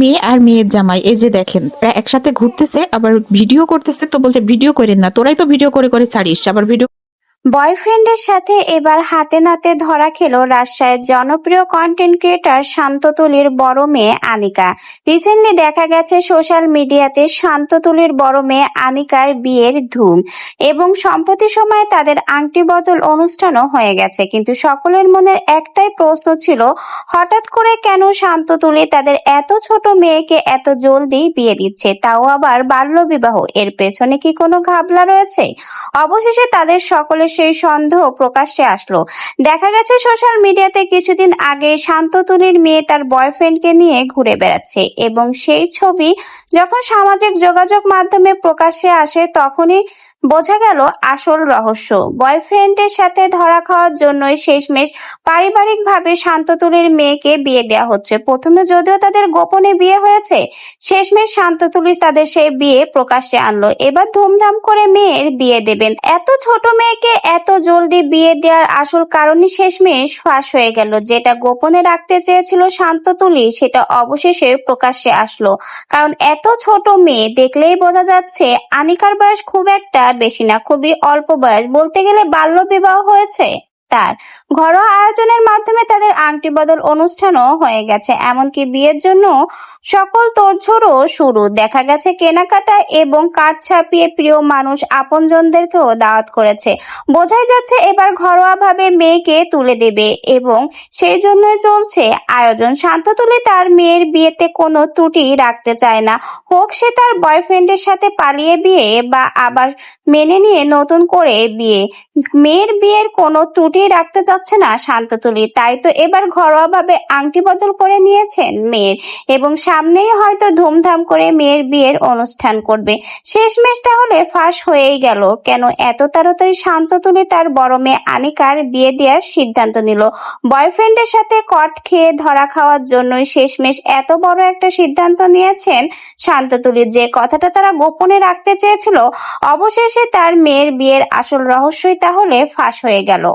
মেয়ে আর মেয়ের জামাই এই যে দেখেন এরা একসাথে ঘুরতেছে আবার ভিডিও করতেছে, তো বলছে ভিডিও করেন না, তোরাই তো ভিডিও করে করে ছাড়িস, আবার ভিডিও। বয়ফ্রেন্ডের সাথে এবার হাতে নাতে ধরা খেল রাজশাহীর জনপ্রিয় কন্টেন্ট ক্রিয়েটর শান্ত তুলির বড় মেয়ে আনিকা। রিসেন্টলি দেখা গেছে সোশ্যাল মিডিয়াতে শান্ত তুলির বড় মেয়ে আনিকার বিয়ের ধুম এবং সম্প্রতি সময়ে তাদের আংটি বদল অনুষ্ঠানও হয়ে গেছে। কিন্তু সকলের মনের একটাই প্রশ্ন ছিল, হঠাৎ করে কেন শান্ত তুলি তাদের এত ছোট মেয়েকে এত জলদি বিয়ে দিচ্ছে, তাও আবার বাল্যবিবাহ? এর পেছনে কি কোনো ঘাবলা রয়েছে? অবশেষে তাদের সকলের সেই সন্দেহ প্রকাশ্যে আসলো। দেখা গেছে সোশ্যাল মিডিয়াতে কিছুদিন আগে শান্ত তুলির মেয়ে তার বয়ফ্রেন্ডকে নিয়ে ঘুরে বেড়াচ্ছে এবং সেই ছবি যখন সামাজিক যোগাযোগ মাধ্যমে প্রকাশ্যে আসে তখনই বোঝা গেল আসল রহস্য। বয়ফ্রেন্ডের সাথে ধরা খাওয়ার জন্যই শেষমেশ পারিবারিকভাবে শান্ত তুলির মেয়েকে বিয়ে দেওয়া হচ্ছে। প্রথমে যদিও তাদের গোপনে বিয়ে হয়েছে, শেষমেশ শান্ত তুলি তাদের সেই বিয়ে প্রকাশ্যে আনলো। এবার ধুমধাম করে মেয়ের বিয়ে দেবেন। এত ছোট মেয়েকে এত জলদি বিয়ে দেওয়ার আসল কারণই শেষমেশ ফাঁস হয়ে গেল। যেটা গোপনে রাখতে চেয়েছিল শান্ত তুলি সেটা অবশেষে প্রকাশ্যে আসলো। কারণ এত ছোট মেয়ে দেখলেই বোঝা যাচ্ছে আনিকার বয়স খুব একটা বেশি না, খুবই অল্প বয়স, বলতে গেলে বাল্য বিবাহ হয়েছে তার। ঘরোয়া আয়োজনের মাধ্যমে তাদের আংটি বদল অনুষ্ঠানও হয়ে গেছে, এমনকি বিয়ের জন্য সকল তোড়জোড়ও শুরু। দেখা গেছে কেনাকাটা এবং কার্ড ছাপিয়ে প্রিয় মানুষ আপনজনদেরকেও দাওয়াত করেছে। বোঝাই যাচ্ছে এবার ঘরোয়া ভাবে মেয়েকে তুলে দেবে এবং সেই জন্যই চলছে আয়োজন। শান্ত তুলি তার মেয়ের বিয়েতে কোনো ত্রুটি রাখতে চায় না, হোক সে তার বয়ফ্রেন্ডের সাথে পালিয়ে বিয়ে বা আবার মেনে নিয়ে নতুন করে বিয়ে। মেয়ের বিয়ের কোনো ত্রুটি রাখতে চাচ্ছে না শান্ত তুলি, তাই তো এবার ঘরোয়া ভাবে আংটি বদল করে নিয়েছেন মেয়ের এবং সামনেই হয়তো ধুমধাম করে মেয়ের বিয়ের অনুষ্ঠান করবে। শেষমেশ তাহলে ফাঁস হয়েই গেল কেন এত তাড়াতাড়ি শান্ত তুলি তার বড় মেয়ে আনিকার বিয়ে দেওয়ার সিদ্ধান্ত নিল। বয়ফ্রেন্ডের সাথে কট খেয়ে ধরা খাওয়ার জন্যই শেষমেশ এত বড় একটা সিদ্ধান্ত নিয়েছেন শান্ত তুলি। যে কথাটা তারা গোপনে রাখতে চেয়েছিল, অবশেষে তার মেয়ের বিয়ের আসল রহস্যই তাহলে ফাঁস হয়ে গেল।